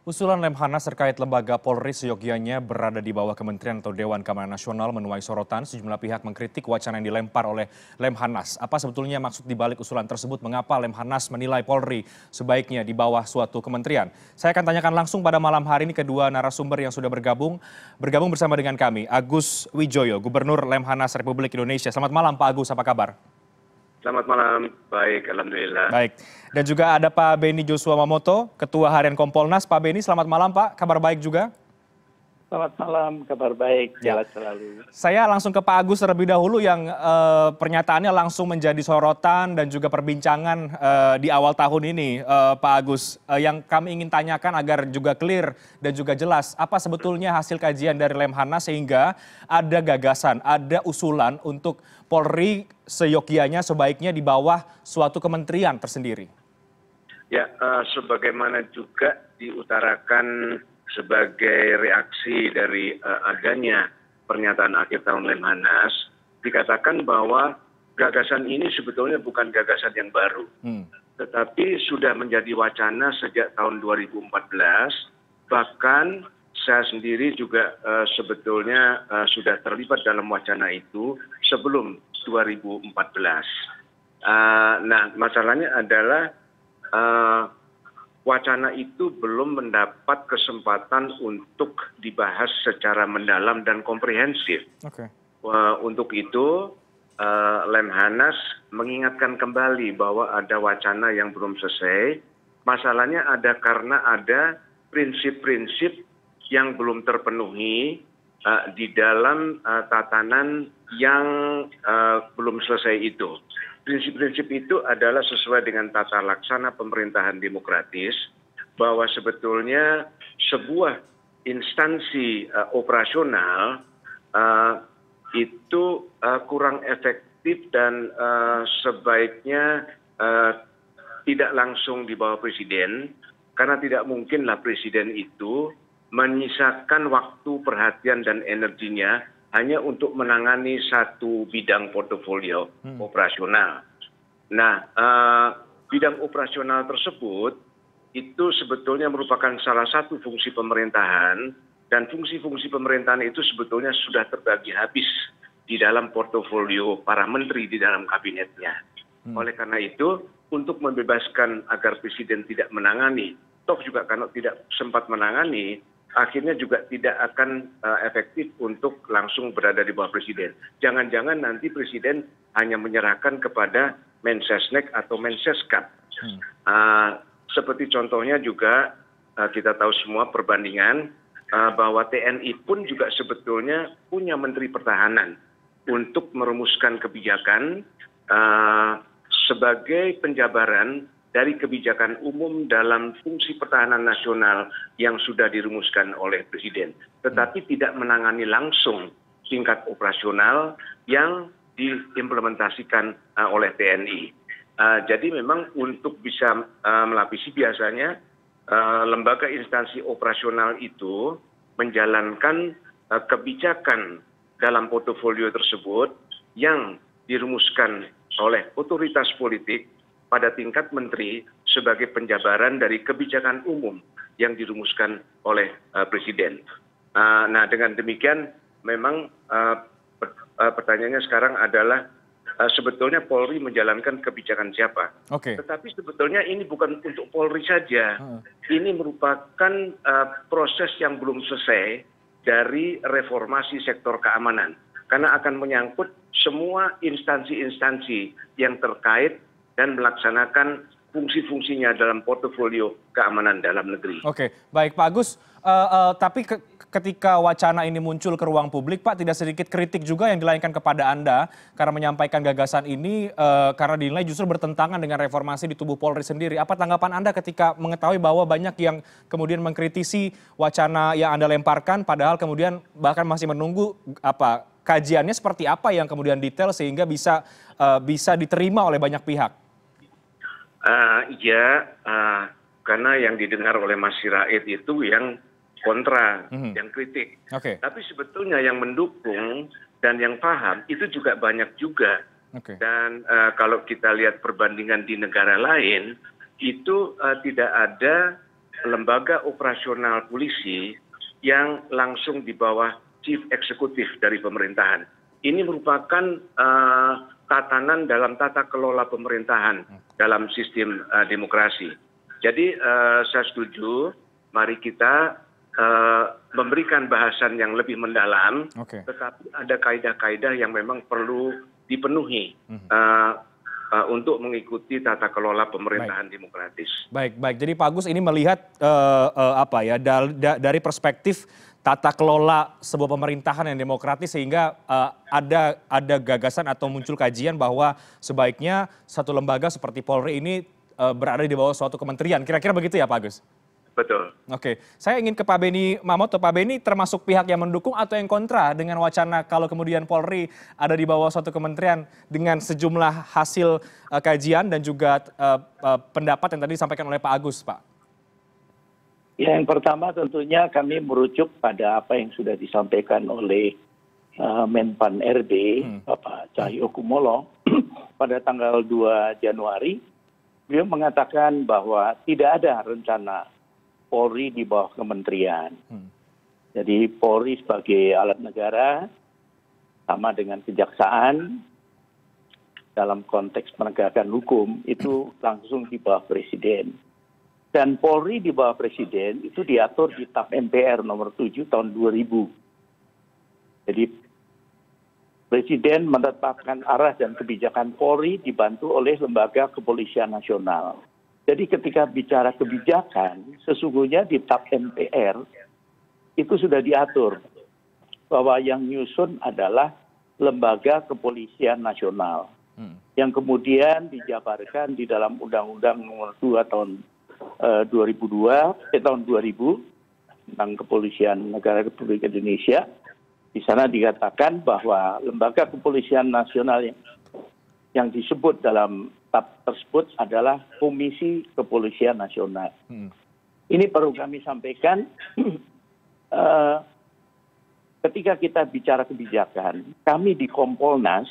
Usulan Lemhanas terkait lembaga Polri seyogianya berada di bawah Kementerian atau Dewan Keamanan Nasional menuai sorotan. Sejumlah pihak mengkritik wacana yang dilempar oleh Lemhanas. Apa sebetulnya maksud dibalik usulan tersebut? Mengapa Lemhanas menilai Polri sebaiknya di bawah suatu kementerian? Saya akan tanyakan langsung pada malam hari ini kedua narasumber yang sudah bergabung bersama dengan kami. Agus Wijoyo, Gubernur Lemhanas Republik Indonesia. Selamat malam Pak Agus, apa kabar? Selamat malam, baik, alhamdulillah. Baik, dan juga ada Pak Beni Joshua Mamoto, Ketua Harian Kompolnas. Pak Beni, selamat malam Pak, kabar baik juga? Selamat malam, kabar baik, sehat selalu. Saya langsung ke Pak Agus terlebih dahulu yang pernyataannya langsung menjadi sorotan dan juga perbincangan di awal tahun ini, Pak Agus. Yang kami ingin tanyakan agar juga clear dan juga jelas, apa sebetulnya hasil kajian dari Lemhanas sehingga ada gagasan, ada usulan untuk Polri seyogianya sebaiknya di bawah suatu kementerian tersendiri? Ya, sebagaimana juga diutarakan sebagai reaksi dari adanya pernyataan akhir tahun Lemhanas, dikatakan bahwa gagasan ini sebetulnya bukan gagasan yang baru, tetapi sudah menjadi wacana sejak tahun 2014, bahkan saya sendiri juga sebetulnya sudah terlibat dalam wacana itu sebelum 2014. Nah, masalahnya adalah wacana itu belum mendapat kesempatan untuk dibahas secara mendalam dan komprehensif. Untuk itu, Lemhanas mengingatkan kembali bahwa ada wacana yang belum selesai. Masalahnya ada karena ada prinsip-prinsip yang belum terpenuhi di dalam tatanan yang belum selesai itu. Prinsip-prinsip itu adalah sesuai dengan tata laksana pemerintahan demokratis, bahwa sebetulnya sebuah instansi operasional itu kurang efektif dan sebaiknya tidak langsung di bawah presiden, karena tidak mungkinlah presiden itu menyisakan waktu, perhatian, dan energinya hanya untuk menangani satu bidang portofolio operasional. Nah, bidang operasional tersebut itu sebetulnya merupakan salah satu fungsi pemerintahan, dan fungsi-fungsi pemerintahan itu sebetulnya sudah terbagi habis di dalam portofolio para menteri di dalam kabinetnya. Oleh karena itu, untuk membebaskan agar presiden tidak menangani, toh juga kalau tidak sempat menangani, akhirnya juga tidak akan efektif untuk langsung berada di bawah presiden. Jangan-jangan nanti presiden hanya menyerahkan kepada Mensesnek atau Menseskap. Seperti contohnya juga kita tahu semua perbandingan bahwa TNI pun juga sebetulnya punya Menteri Pertahanan untuk merumuskan kebijakan sebagai penjabaran dari kebijakan umum dalam fungsi pertahanan nasional yang sudah dirumuskan oleh presiden, tetapi tidak menangani langsung tingkat operasional yang diimplementasikan oleh TNI. Jadi memang untuk bisa melapisi biasanya lembaga instansi operasional itu menjalankan kebijakan dalam portofolio tersebut yang dirumuskan oleh otoritas politik pada tingkat menteri sebagai penjabaran dari kebijakan umum yang dirumuskan oleh presiden. Nah, dengan demikian memang pertanyaannya sekarang adalah sebetulnya Polri menjalankan kebijakan siapa? Tetapi sebetulnya ini bukan untuk Polri saja. Ini merupakan proses yang belum selesai dari reformasi sektor keamanan, karena akan menyangkut semua instansi-instansi yang terkait dan melaksanakan fungsi-fungsinya dalam portofolio keamanan dalam negeri. Oke, baik Pak Agus. Tapi ketika wacana ini muncul ke ruang publik, Pak, tidak sedikit kritik juga yang dilayangkan kepada Anda karena menyampaikan gagasan ini karena dinilai justru bertentangan dengan reformasi di tubuh Polri sendiri. Apa tanggapan Anda ketika mengetahui bahwa banyak yang kemudian mengkritisi wacana yang Anda lemparkan, padahal kemudian bahkan masih menunggu kajiannya seperti apa yang kemudian detail sehingga bisa diterima oleh banyak pihak? Karena yang didengar oleh Mas Sirait itu yang kontra, yang kritik. Tapi sebetulnya yang mendukung dan yang paham itu juga banyak juga. Dan kalau kita lihat perbandingan di negara lain, itu tidak ada lembaga operasional polisi yang langsung di bawah chief eksekutif dari pemerintahan. Ini merupakan tatanan dalam tata kelola pemerintahan dalam sistem demokrasi. Jadi saya setuju, mari kita memberikan bahasan yang lebih mendalam, tetapi ada kaidah-kaidah yang memang perlu dipenuhi untuk mengikuti tata kelola pemerintahan demokratis. Baik. Jadi Pak Agus ini melihat dari perspektif tata kelola sebuah pemerintahan yang demokratis sehingga ada gagasan atau muncul kajian bahwa sebaiknya satu lembaga seperti Polri ini berada di bawah suatu kementerian. Kira-kira begitu ya Pak Agus? Betul. Oke, saya ingin ke Pak Beni Mamoto. Pak Beni termasuk pihak yang mendukung atau yang kontra dengan wacana kalau kemudian Polri ada di bawah suatu kementerian dengan sejumlah hasil kajian dan juga pendapat yang tadi disampaikan oleh Pak Agus, Pak? Ya, yang pertama tentunya kami merujuk pada apa yang sudah disampaikan oleh Menpan RB, Bapak Cahyokumolo, pada tanggal 2 Januari. Beliau mengatakan bahwa tidak ada rencana Polri di bawah kementerian. Jadi Polri sebagai alat negara sama dengan kejaksaan dalam konteks penegakan hukum itu langsung di bawah presiden. Dan Polri di bawah presiden itu diatur di TAP MPR nomor 7 tahun 2000. Jadi presiden menetapkan arah dan kebijakan Polri dibantu oleh Lembaga Kepolisian Nasional. Jadi ketika bicara kebijakan, sesungguhnya di TAP MPR itu sudah diatur bahwa yang nyusun adalah Lembaga Kepolisian Nasional. Yang kemudian dijabarkan di dalam Undang-Undang nomor 2 tahun 2000 tentang Kepolisian Negara Republik Indonesia. Di sana dikatakan bahwa Lembaga Kepolisian Nasional yang disebut dalam TAP tersebut adalah Komisi Kepolisian Nasional. Ini perlu kami sampaikan, ketika kita bicara kebijakan, kami di Kompolnas,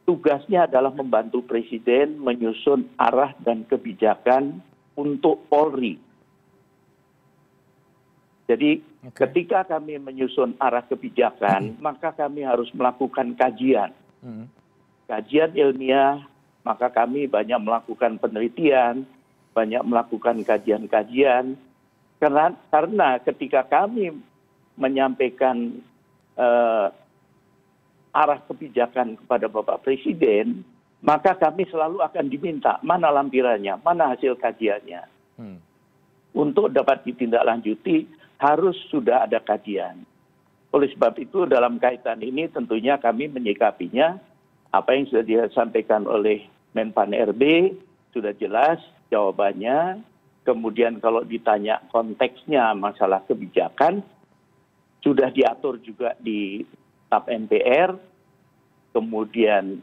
tugasnya adalah membantu Presiden menyusun arah dan kebijakan untuk Polri. Jadi ketika kami menyusun arah kebijakan, maka kami harus melakukan kajian. Kajian ilmiah, maka kami banyak melakukan penelitian, banyak melakukan kajian-kajian. Karena ketika kami menyampaikan arah kebijakan kepada Bapak Presiden, maka kami selalu akan diminta mana lampirannya, mana hasil kajiannya. Untuk dapat ditindaklanjuti harus sudah ada kajian. Oleh sebab itu dalam kaitan ini tentunya kami menyikapinya apa yang sudah disampaikan oleh Menpan RB sudah jelas jawabannya. Kemudian kalau ditanya konteksnya masalah kebijakan, sudah diatur juga di TAP MPR, kemudian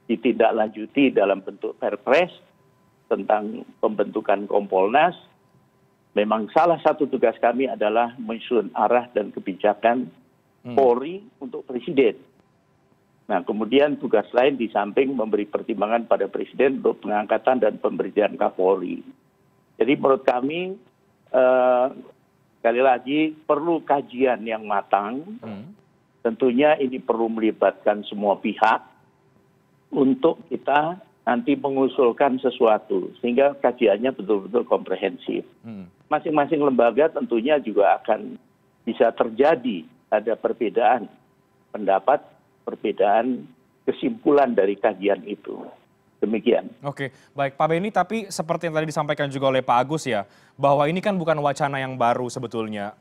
ditindaklanjuti dalam bentuk Perpres tentang pembentukan Kompolnas. Memang salah satu tugas kami adalah menyusun arah dan kebijakan Polri untuk Presiden. Nah, kemudian tugas lain di samping memberi pertimbangan pada Presiden untuk pengangkatan dan pemberian Kapolri. Jadi menurut kami, sekali lagi perlu kajian yang matang. Tentunya ini perlu melibatkan semua pihak untuk kita nanti mengusulkan sesuatu. Sehingga kajiannya betul-betul komprehensif. Masing-masing lembaga tentunya juga akan bisa terjadi ada perbedaan pendapat, perbedaan kesimpulan dari kajian itu. Demikian. Oke, baik Pak Beni, tapi seperti yang tadi disampaikan juga oleh Pak Agus ya, bahwa ini kan bukan wacana yang baru sebetulnya.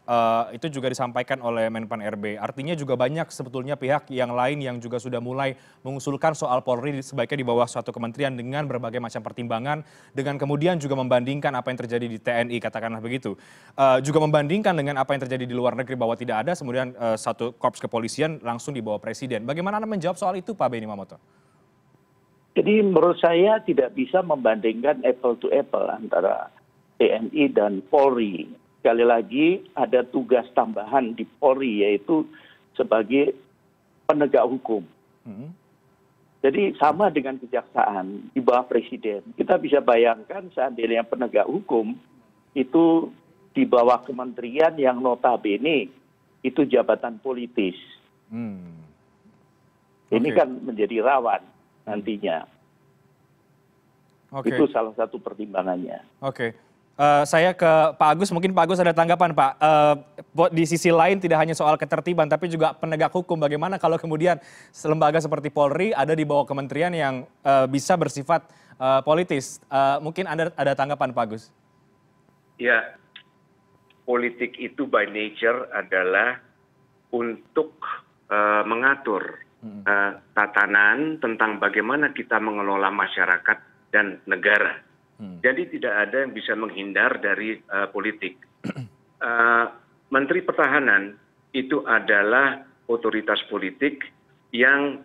Itu juga disampaikan oleh Menpan RB. Artinya juga banyak sebetulnya pihak yang lain yang juga sudah mulai mengusulkan soal Polri sebaiknya di bawah suatu kementerian dengan berbagai macam pertimbangan, dengan kemudian juga membandingkan apa yang terjadi di TNI, katakanlah begitu. Juga membandingkan dengan apa yang terjadi di luar negeri bahwa tidak ada, kemudian satu korps kepolisian langsung di bawah Presiden. Bagaimana Anda menjawab soal itu Pak Beni Mamoto? Jadi menurut saya tidak bisa membandingkan apple to apple antara TNI dan Polri. Sekali lagi ada tugas tambahan di Polri yaitu sebagai penegak hukum. Jadi sama dengan kejaksaan di bawah Presiden. Kita bisa bayangkan seandainya penegak hukum itu di bawah kementerian yang notabene itu jabatan politis. Ini kan menjadi rawan nantinya. Itu salah satu pertimbangannya. Saya ke Pak Agus, mungkin Pak Agus ada tanggapan Pak. Di sisi lain tidak hanya soal ketertiban, tapi juga penegak hukum. Bagaimana kalau kemudian lembaga seperti Polri ada di bawah kementerian yang bisa bersifat politis? Mungkin Anda ada tanggapan Pak Agus? Ya, politik itu by nature adalah untuk mengatur tatanan tentang bagaimana kita mengelola masyarakat dan negara. Jadi tidak ada yang bisa menghindar dari politik. Menteri Pertahanan itu adalah otoritas politik yang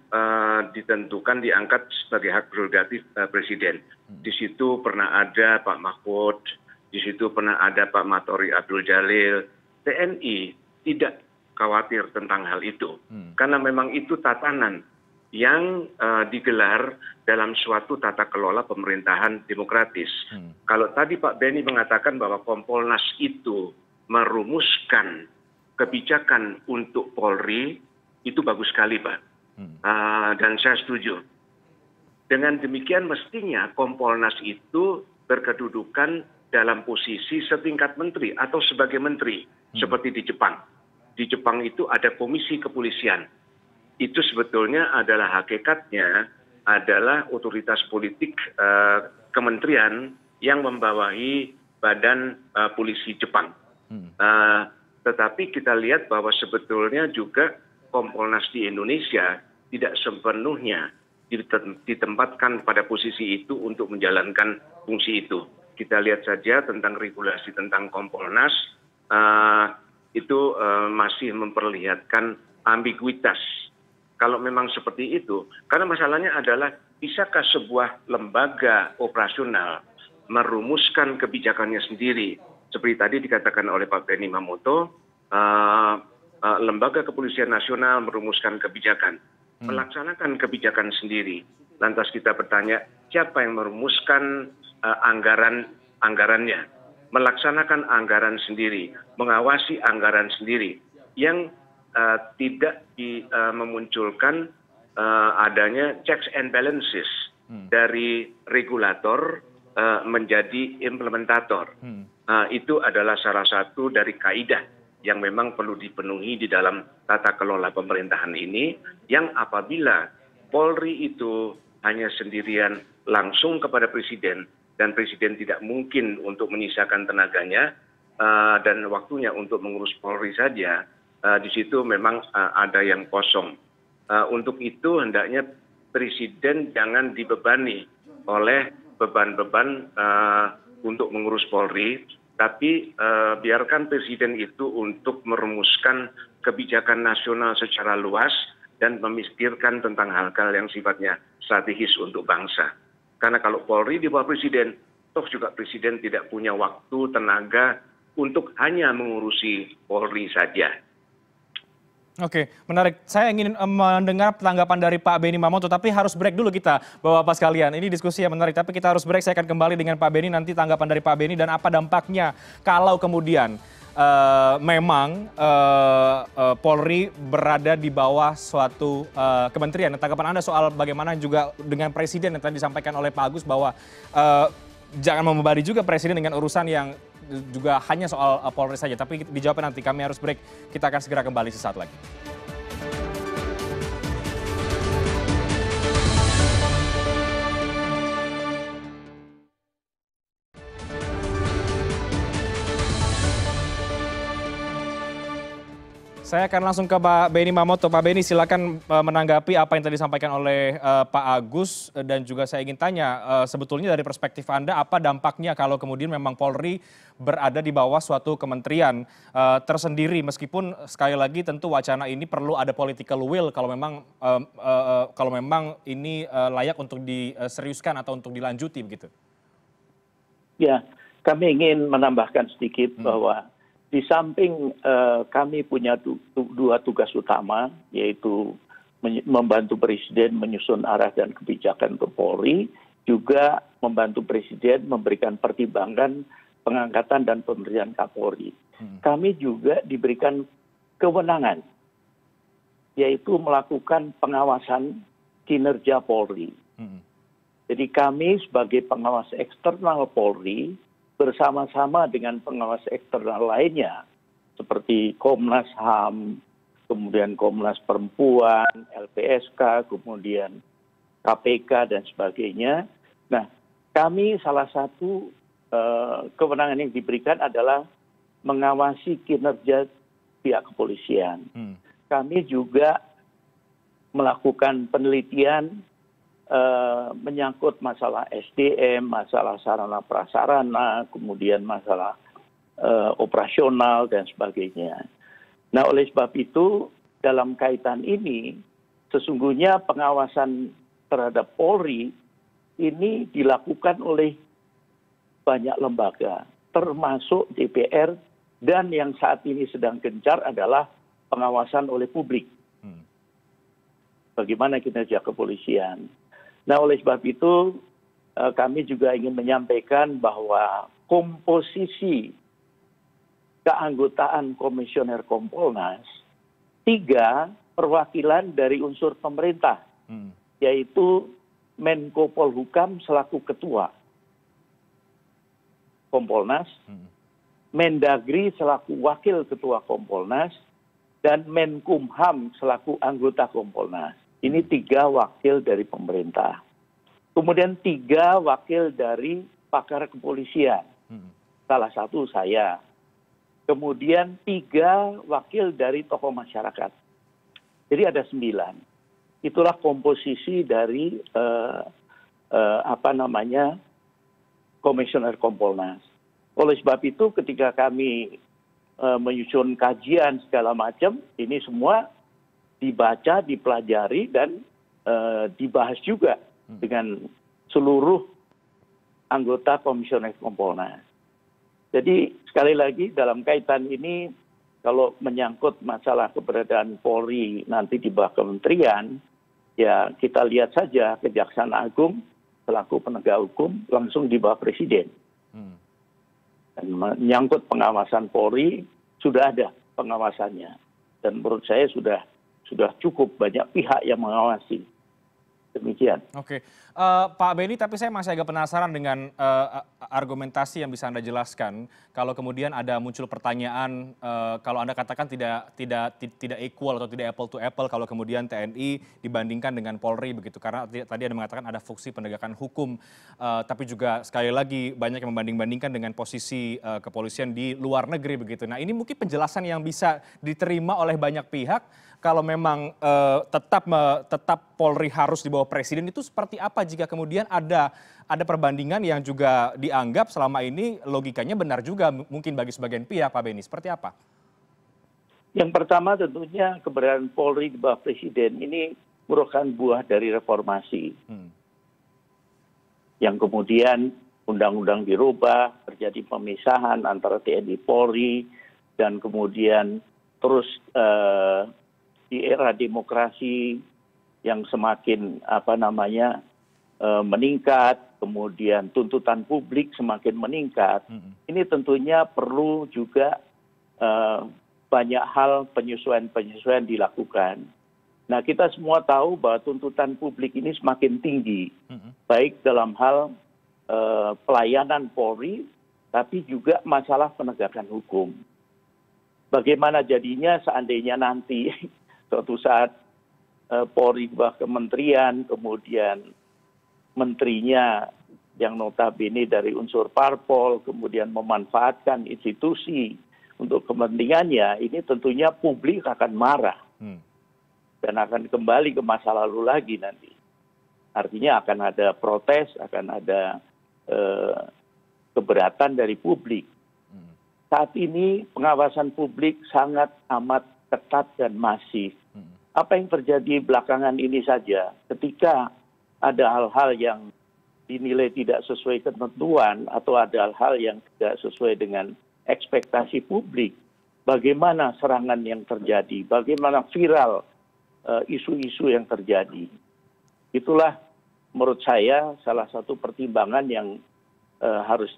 ditentukan, diangkat sebagai hak prerogatif Presiden. Di situ pernah ada Pak Mahfud, di situ pernah ada Pak Matori Abdul Jalil. TNI tidak khawatir tentang hal itu, karena memang itu tatanan yang digelar dalam suatu tata kelola pemerintahan demokratis. Kalau tadi Pak Beni mengatakan bahwa Kompolnas itu merumuskan kebijakan untuk Polri, itu bagus sekali Pak. Dan saya setuju. Dengan demikian mestinya Kompolnas itu berkedudukan dalam posisi setingkat menteri atau sebagai menteri, seperti di Jepang. Di Jepang itu ada komisi kepolisian. Itu sebetulnya adalah hakikatnya adalah otoritas politik kementerian yang membawahi badan polisi Jepang. Tetapi kita lihat bahwa sebetulnya juga Kompolnas di Indonesia tidak sepenuhnya ditempatkan pada posisi itu untuk menjalankan fungsi itu. Kita lihat saja tentang regulasi tentang Kompolnas, itu masih memperlihatkan ambiguitas. Kalau memang seperti itu, karena masalahnya adalah bisakah sebuah lembaga operasional merumuskan kebijakannya sendiri? Seperti tadi dikatakan oleh Pak Beni Mamoto, lembaga kepolisian nasional merumuskan kebijakan, melaksanakan kebijakan sendiri. Lantas kita bertanya, siapa yang merumuskan anggarannya, melaksanakan anggaran sendiri, mengawasi anggaran sendiri, yang tidak memunculkan adanya checks and balances dari regulator menjadi implementator. Itu adalah salah satu dari kaidah yang memang perlu dipenuhi di dalam tata kelola pemerintahan ini, yang apabila Polri itu hanya sendirian langsung kepada Presiden, dan Presiden tidak mungkin untuk menyisakan tenaganya dan waktunya untuk mengurus Polri saja, di situ memang ada yang kosong. Untuk itu hendaknya Presiden jangan dibebani oleh beban-beban untuk mengurus Polri, tapi biarkan Presiden itu untuk merumuskan kebijakan nasional secara luas dan memikirkan tentang hal-hal yang sifatnya strategis untuk bangsa. Karena kalau Polri di bawah Presiden, toh juga Presiden tidak punya waktu, tenaga untuk hanya mengurusi Polri saja. Oke, menarik. Saya ingin mendengar tanggapan dari Pak Beni Mamoto, tapi harus break dulu kita, Bapak-Bapak sekalian. Ini diskusi yang menarik, tapi kita harus break. Saya akan kembali dengan Pak Beni, nanti tanggapan dari Pak Beni dan apa dampaknya kalau kemudian memang Polri berada di bawah suatu kementerian. Tanggapan Anda soal bagaimana juga dengan Presiden yang tadi disampaikan oleh Pak Agus bahwa jangan membebani juga Presiden dengan urusan yang juga hanya soal Polri saja, tapi dijawabkan nanti. Kami harus break, kita akan segera kembali sesaat lagi. Saya akan langsung ke Pak Beni Mamoto. Pak Beni, silakan menanggapi apa yang tadi disampaikan oleh Pak Agus, dan juga saya ingin tanya sebetulnya dari perspektif Anda apa dampaknya kalau kemudian memang Polri berada di bawah suatu kementerian tersendiri, meskipun sekali lagi tentu wacana ini perlu ada political will kalau memang ini layak untuk diseriuskan atau untuk dilanjuti begitu. Ya, kami ingin menambahkan sedikit bahwa di samping kami punya dua tugas utama, yaitu membantu Presiden menyusun arah dan kebijakan untuk Polri, juga membantu Presiden memberikan pertimbangan pengangkatan dan pemberian Kapolri, kami juga diberikan kewenangan, yaitu melakukan pengawasan kinerja Polri. Jadi kami sebagai pengawas eksternal Polri bersama-sama dengan pengawas eksternal lainnya seperti Komnas HAM, kemudian Komnas Perempuan, LPSK, kemudian KPK dan sebagainya. Nah, kami salah satu kewenangan yang diberikan adalah mengawasi kinerja pihak kepolisian. Kami juga melakukan penelitian menyangkut masalah SDM, masalah sarana prasarana, kemudian masalah operasional dan sebagainya. Nah, oleh sebab itu dalam kaitan ini sesungguhnya pengawasan terhadap Polri ini dilakukan oleh banyak lembaga, termasuk DPR, dan yang saat ini sedang gencar adalah pengawasan oleh publik. Bagaimana kinerja kepolisian. Nah, oleh sebab itu kami juga ingin menyampaikan bahwa komposisi keanggotaan Komisioner Kompolnas, 3 perwakilan dari unsur pemerintah, yaitu Menko Polhukam selaku ketua Kompolnas, Mendagri selaku wakil ketua Kompolnas, dan Menkumham selaku anggota Kompolnas. Ini 3 wakil dari pemerintah. Kemudian 3 wakil dari pakar kepolisian. Salah satu saya. Kemudian 3 wakil dari tokoh masyarakat. Jadi ada 9. Itulah komposisi dari Komisioner Kompolnas. Oleh sebab itu ketika kami menyusun kajian segala macam, ini semua dibaca, dipelajari, dan dibahas juga dengan seluruh anggota Komisioner Kompolnas. Jadi sekali lagi dalam kaitan ini, kalau menyangkut masalah keberadaan Polri nanti di bawah kementerian, ya kita lihat saja Kejaksaan Agung selaku penegak hukum langsung di bawah Presiden. Dan menyangkut pengawasan Polri, sudah ada pengawasannya. Dan menurut saya sudah cukup banyak pihak yang mengawasi. Demikian. Oke, Pak Benny, tapi saya masih agak penasaran dengan argumentasi yang bisa Anda jelaskan. Kalau kemudian ada muncul pertanyaan, kalau Anda katakan tidak equal atau tidak apple to apple, kalau kemudian TNI dibandingkan dengan Polri begitu, karena tadi Anda mengatakan ada fungsi penegakan hukum, tapi juga sekali lagi banyak yang membanding-bandingkan dengan posisi kepolisian di luar negeri begitu. Nah, ini mungkin penjelasan yang bisa diterima oleh banyak pihak. Kalau memang tetap Polri harus di bawah Presiden, itu seperti apa jika kemudian ada perbandingan yang juga dianggap selama ini logikanya benar juga mungkin bagi sebagian pihak, Pak Benny, seperti apa? Yang pertama tentunya keberadaan Polri di bawah Presiden ini merupakan buah dari reformasi. Yang kemudian undang-undang dirubah, terjadi pemisahan antara TNI Polri, dan kemudian terus di era demokrasi yang semakin meningkat, kemudian tuntutan publik semakin meningkat, ini tentunya perlu juga banyak hal penyesuaian dilakukan. Nah, kita semua tahu bahwa tuntutan publik ini semakin tinggi, baik dalam hal pelayanan Polri, tapi juga masalah penegakan hukum. Bagaimana jadinya seandainya nanti suatu saat Polri di bawah kementerian, kemudian menterinya yang notabene dari unsur parpol, kemudian memanfaatkan institusi untuk kepentingannya, ini tentunya publik akan marah dan akan kembali ke masa lalu lagi nanti. Artinya akan ada protes, akan ada keberatan dari publik. Saat ini pengawasan publik sangat amat ketat dan masif. Apa yang terjadi belakangan ini saja, ketika ada hal-hal yang dinilai tidak sesuai ketentuan atau ada hal-hal yang tidak sesuai dengan ekspektasi publik, bagaimana serangan yang terjadi, bagaimana viral isu-isu yang terjadi. Itulah menurut saya salah satu pertimbangan yang harus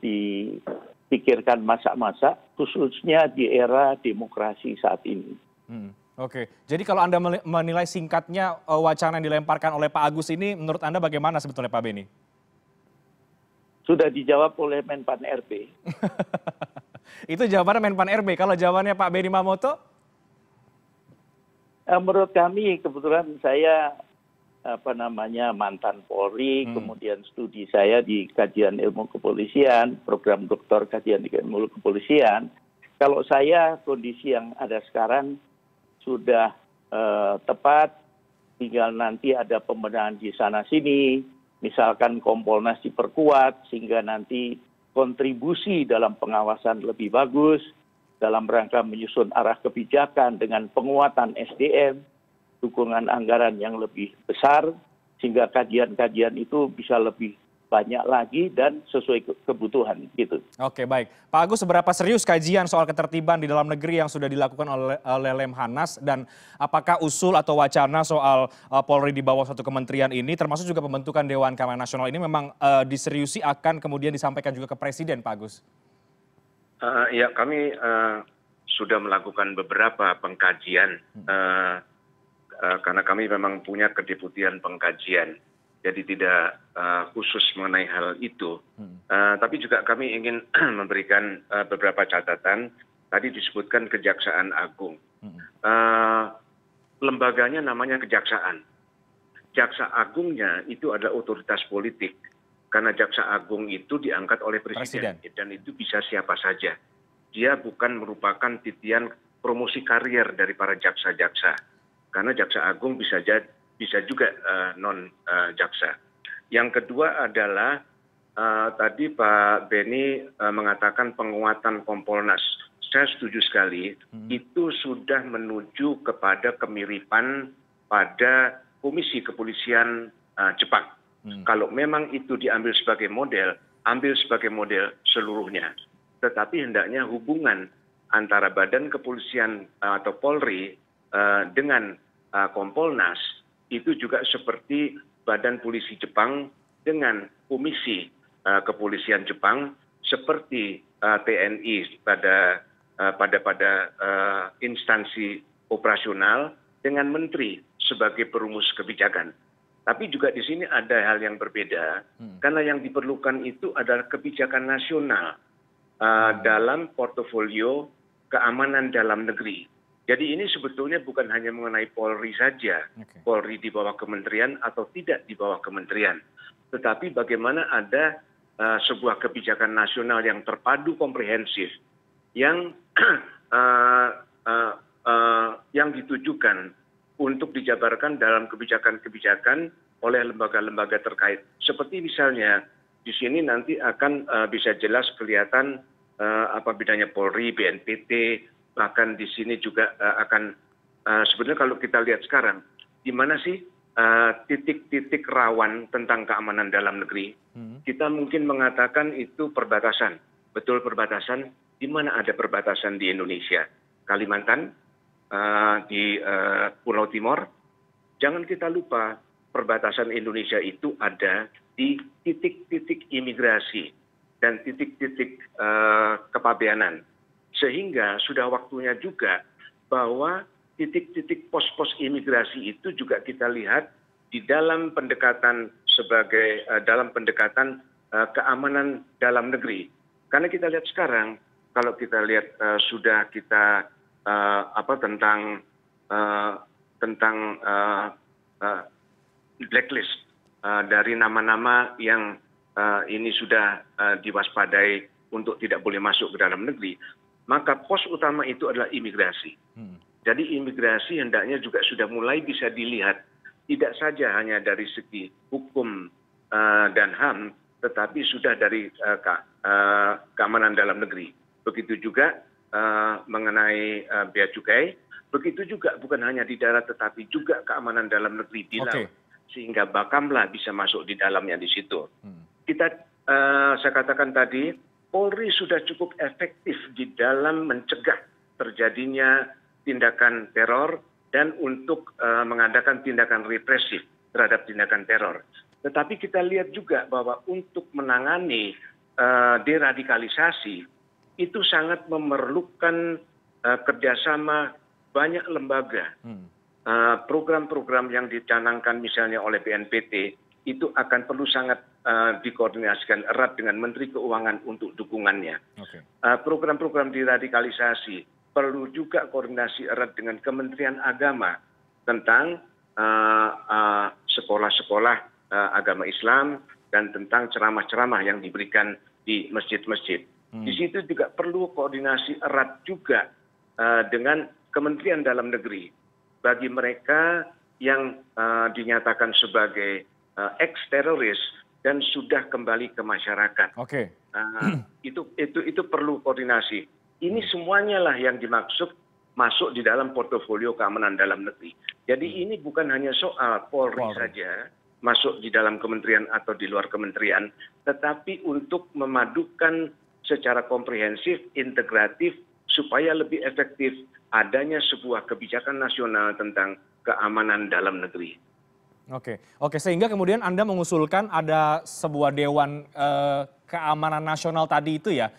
pikirkan masak-masak, khususnya di era demokrasi saat ini. Oke, jadi kalau Anda menilai singkatnya wacana yang dilemparkan oleh Pak Agus ini, menurut Anda bagaimana sebetulnya Pak Beni? Sudah dijawab oleh Menpan RB. Itu jawabannya Menpan RB. Kalau jawabannya Pak Benny Mamoto? Menurut kami, kebetulan saya mantan Polri, kemudian studi saya di kajian ilmu kepolisian, program doktor kajian ilmu kepolisian. Kalau saya kondisi yang ada sekarang sudah tepat, tinggal nanti ada pembenahan di sana sini, misalkan Kompolnas diperkuat sehingga nanti kontribusi dalam pengawasan lebih bagus dalam rangka menyusun arah kebijakan dengan penguatan SDM, dukungan anggaran yang lebih besar sehingga kajian-kajian itu bisa lebih banyak lagi dan sesuai kebutuhan gitu. Oke, baik. Pak Agus, seberapa serius kajian soal ketertiban di dalam negeri yang sudah dilakukan oleh Lemhanas, dan apakah usul atau wacana soal Polri di bawah suatu kementerian ini, termasuk juga pembentukan Dewan Keamanan Nasional ini memang diseriusi akan kemudian disampaikan juga ke Presiden, Pak Agus? Ya, kami sudah melakukan beberapa pengkajian karena kami memang punya kedeputian pengkajian. Jadi tidak khusus mengenai hal itu. Tapi juga kami ingin memberikan beberapa catatan. Tadi disebutkan Kejaksaan Agung. Lembaganya namanya Kejaksaan. Jaksa Agungnya itu adalah otoritas politik. Karena Jaksa Agung itu diangkat oleh Presiden. Dan itu bisa siapa saja. Dia bukan merupakan titian promosi karier dari para jaksa-jaksa. Karena Jaksa Agung bisa juga non-jaksa. Yang kedua adalah tadi Pak Beni mengatakan penguatan Kompolnas. Saya setuju sekali, itu sudah menuju kepada kemiripan pada Komisi Kepolisian Jepang. Kalau memang itu diambil sebagai model, ambil sebagai model seluruhnya. Tetapi hendaknya hubungan antara Badan Kepolisian atau Polri dengan Kompolnas itu juga seperti Badan Polisi Jepang dengan Komisi Kepolisian Jepang, seperti TNI pada instansi operasional dengan menteri sebagai perumus kebijakan. Tapi juga di sini ada hal yang berbeda, karena yang diperlukan itu adalah kebijakan nasional dalam portofolio keamanan dalam negeri. Jadi ini sebetulnya bukan hanya mengenai Polri saja, Polri di bawah kementerian atau tidak di bawah kementerian. Tetapi bagaimana ada sebuah kebijakan nasional yang terpadu komprehensif, yang ditujukan untuk dijabarkan dalam kebijakan-kebijakan oleh lembaga-lembaga terkait. Seperti misalnya di sini nanti akan bisa jelas kelihatan apa bedanya Polri, BNPT, bahkan di sini juga akan sebenarnya kalau kita lihat sekarang, di mana sih titik-titik rawan tentang keamanan dalam negeri? Kita mungkin mengatakan itu perbatasan. Betul perbatasan, di mana ada perbatasan di Indonesia? Kalimantan, di Pulau Timur. Jangan kita lupa, perbatasan Indonesia itu ada di titik-titik imigrasi dan titik-titik kepabeanan. Sehingga sudah waktunya juga bahwa titik-titik pos-pos imigrasi itu juga kita lihat di dalam pendekatan keamanan dalam negeri. Karena kita lihat sekarang, kalau kita lihat sudah kita tentang blacklist dari nama-nama yang ini sudah diwaspadai untuk tidak boleh masuk ke dalam negeri. Maka pos utama itu adalah imigrasi. Jadi imigrasi hendaknya juga sudah mulai bisa dilihat, tidak saja hanya dari segi hukum dan HAM, tetapi sudah dari keamanan dalam negeri. Begitu juga mengenai bea cukai, begitu juga bukan hanya di darat tetapi juga keamanan dalam negeri di laut. Sehingga Bakamla bisa masuk di dalamnya di situ. Saya katakan tadi, Polri sudah cukup efektif di dalam mencegah terjadinya tindakan teror dan untuk mengadakan tindakan represif terhadap tindakan teror. Tetapi kita lihat juga bahwa untuk menangani deradikalisasi itu sangat memerlukan kerjasama banyak lembaga. Program-program yang dicanangkan misalnya oleh BNPT itu akan perlu sangat dikoordinasikan erat dengan Menteri Keuangan untuk dukungannya. Program-program diradikalisasi perlu juga koordinasi erat dengan Kementerian Agama tentang sekolah-sekolah agama Islam dan tentang ceramah-ceramah yang diberikan di masjid-masjid. Di situ juga perlu koordinasi erat juga dengan Kementerian Dalam Negeri bagi mereka yang dinyatakan sebagai ex-teroris dan sudah kembali ke masyarakat. Itu perlu koordinasi. Ini semuanya lah yang dimaksud masuk di dalam portofolio keamanan dalam negeri. Jadi ini bukan hanya soal Polri saja masuk di dalam kementerian atau di luar kementerian, tetapi untuk memadukan secara komprehensif, integratif, supaya lebih efektif adanya sebuah kebijakan nasional tentang keamanan dalam negeri. Oke, sehingga kemudian Anda mengusulkan ada sebuah Dewan Keamanan Nasional tadi itu ya,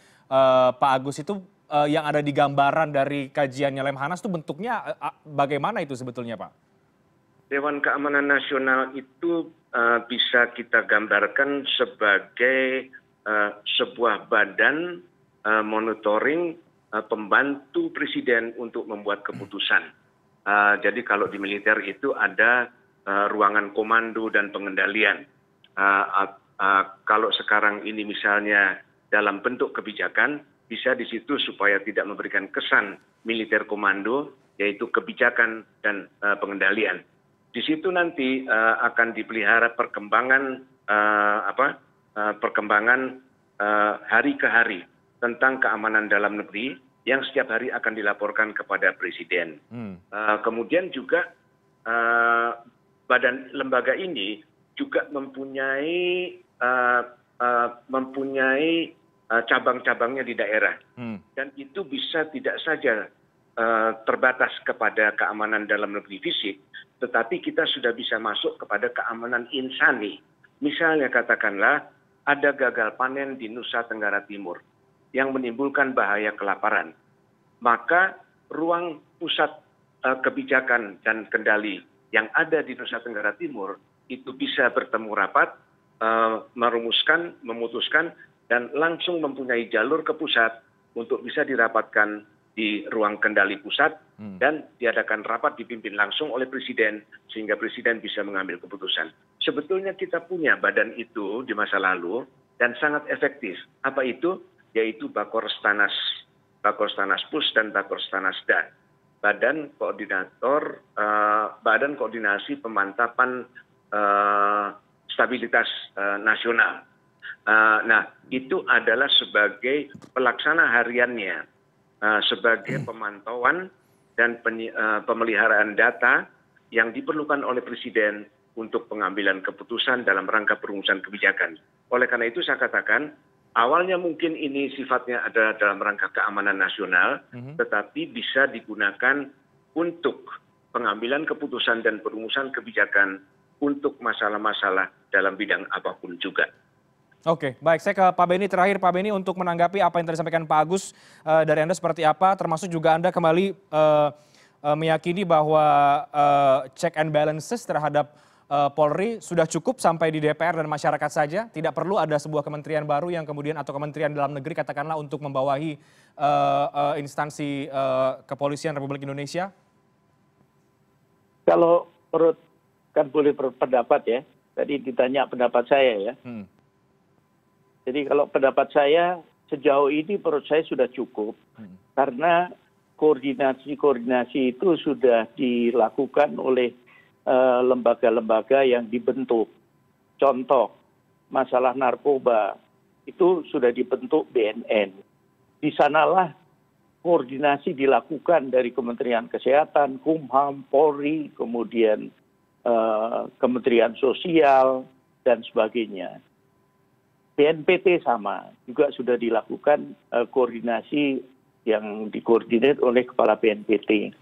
Pak Agus, itu yang ada di gambaran dari kajiannya Lemhanas itu bentuknya bagaimana itu sebetulnya, Pak? Dewan Keamanan Nasional itu bisa kita gambarkan sebagai sebuah badan monitoring pembantu presiden untuk membuat keputusan. Jadi kalau di militer itu ada ruangan komando dan pengendalian. Kalau sekarang ini misalnya dalam bentuk kebijakan, bisa di situ supaya tidak memberikan kesan militer komando, yaitu kebijakan dan pengendalian. Di situ nanti akan dipelihara perkembangan hari ke hari tentang keamanan dalam negeri yang setiap hari akan dilaporkan kepada presiden. Kemudian juga badan lembaga ini juga mempunyai cabang-cabangnya di daerah, dan itu bisa tidak saja terbatas kepada keamanan dalam negeri fisik, tetapi kita sudah bisa masuk kepada keamanan insani. Misalnya katakanlah ada gagal panen di Nusa Tenggara Timur yang menimbulkan bahaya kelaparan, maka ruang pusat kebijakan dan kendali yang ada di Nusa Tenggara Timur itu bisa bertemu rapat, memutuskan, dan langsung mempunyai jalur ke pusat untuk bisa dirapatkan di ruang kendali pusat dan diadakan rapat dipimpin langsung oleh presiden sehingga presiden bisa mengambil keputusan. Sebetulnya kita punya badan itu di masa lalu dan sangat efektif. Apa itu? Yaitu Bakorstanas Pus dan Bakorstanasda. Badan Koordinasi Pemantapan Stabilitas Nasional. Nah, itu adalah sebagai pelaksana hariannya, sebagai pemantauan dan pemeliharaan data yang diperlukan oleh presiden untuk pengambilan keputusan dalam rangka perumusan kebijakan. Oleh karena itu saya katakan, awalnya mungkin ini sifatnya adalah dalam rangka keamanan nasional, tetapi bisa digunakan untuk pengambilan keputusan dan perumusan kebijakan untuk masalah-masalah dalam bidang apapun juga. Oke, baik. Saya ke Pak Beni terakhir. Pak Beni, untuk menanggapi apa yang tadi disampaikan Pak Agus, dari Anda seperti apa, termasuk juga Anda kembali meyakini bahwa check and balances terhadap Polri sudah cukup sampai di DPR dan masyarakat saja, tidak perlu ada sebuah kementerian baru yang kemudian atau kementerian dalam negeri katakanlah untuk membawahi instansi kepolisian Republik Indonesia? Kalau menurut, kan boleh berpendapat ya, tadi ditanya pendapat saya ya. Jadi kalau pendapat saya sejauh ini menurut saya sudah cukup, karena koordinasi itu sudah dilakukan oleh lembaga-lembaga yang dibentuk. Contoh, masalah narkoba itu sudah dibentuk BNN. Di sanalah koordinasi dilakukan dari Kementerian Kesehatan, Kumham, Polri, kemudian Kementerian Sosial, dan sebagainya. BNPT sama, juga sudah dilakukan koordinasi yang dikoordinir oleh Kepala BNPT.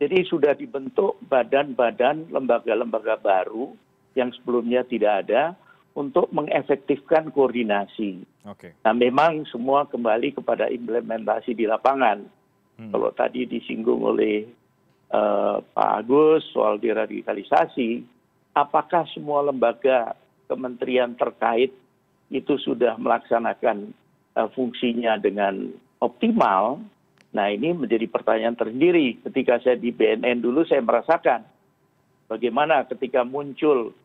Jadi sudah dibentuk badan-badan, lembaga-lembaga baru yang sebelumnya tidak ada untuk mengefektifkan koordinasi. Oke. Nah memang semua kembali kepada implementasi di lapangan. Kalau tadi disinggung oleh Pak Agus soal deradikalisasi, apakah semua lembaga kementerian terkait itu sudah melaksanakan fungsinya dengan optimal? Nah ini menjadi pertanyaan tersendiri. Ketika saya di BNN dulu saya merasakan bagaimana ketika muncul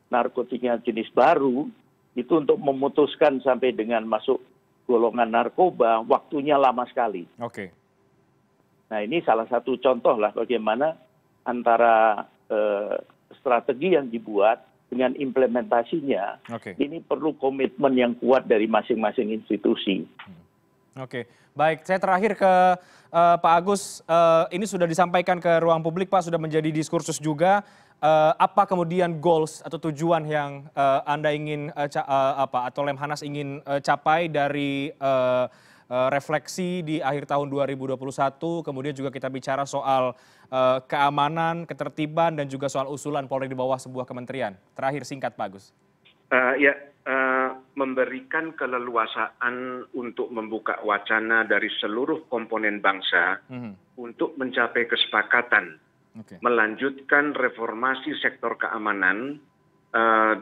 narkotika jenis baru, itu untuk memutuskan sampai dengan masuk golongan narkoba, waktunya lama sekali. Oke. Nah ini salah satu contoh lah bagaimana antara strategi yang dibuat dengan implementasinya, ini perlu komitmen yang kuat dari masing-masing institusi. Oke, baik. Saya terakhir ke Pak Agus. Ini sudah disampaikan ke ruang publik, Pak, sudah menjadi diskursus juga. Apa kemudian goals atau tujuan yang Anda ingin atau Lemhanas ingin capai dari refleksi di akhir tahun 2021, kemudian juga kita bicara soal keamanan, ketertiban, dan juga soal usulan Polri di bawah sebuah kementerian. Terakhir singkat Pak Agus. Memberikan keleluasaan untuk membuka wacana dari seluruh komponen bangsa untuk mencapai kesepakatan melanjutkan reformasi sektor keamanan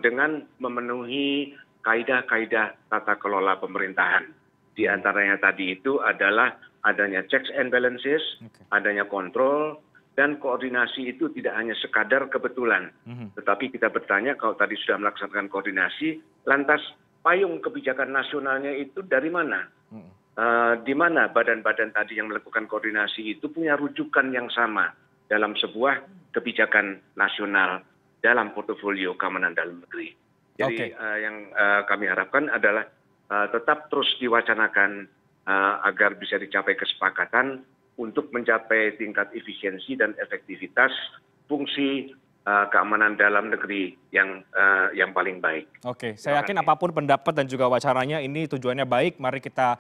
dengan memenuhi kaidah-kaidah tata kelola pemerintahan. Di antaranya tadi itu adalah adanya checks and balances, adanya kontrol, dan koordinasi itu tidak hanya sekadar kebetulan. Tetapi kita bertanya kalau tadi sudah melaksanakan koordinasi, lantas payung kebijakan nasionalnya itu dari mana? Di mana badan-badan tadi yang melakukan koordinasi itu punya rujukan yang sama dalam sebuah kebijakan nasional dalam portofolio keamanan dalam negeri. Jadi yang kami harapkan adalah tetap terus diwacanakan agar bisa dicapai kesepakatan untuk mencapai tingkat efisiensi dan efektivitas fungsi keamanan dalam negeri yang paling baik. Oke, saya yakin apapun pendapat dan juga wacananya ini tujuannya baik. Mari kita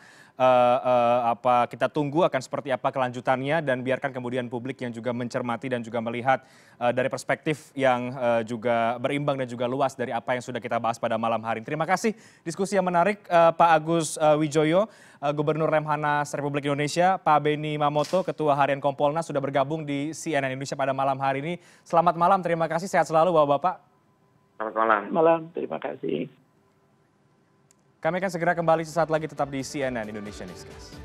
kita tunggu akan seperti apa kelanjutannya dan biarkan kemudian publik yang juga mencermati dan juga melihat dari perspektif yang juga berimbang dan juga luas dari apa yang sudah kita bahas pada malam hari ini. Terima kasih diskusi yang menarik Pak Agus Wijoyo, Gubernur Lemhanas Republik Indonesia, Pak Beni Mamoto, Ketua Harian Kompolnas sudah bergabung di CNN Indonesia pada malam hari ini. Selamat malam, terima kasih, sehat selalu Bapak-Bapak. Selamat malam. Malam, terima kasih. Kami akan segera kembali sesaat lagi tetap di CNN Indonesia Newscast.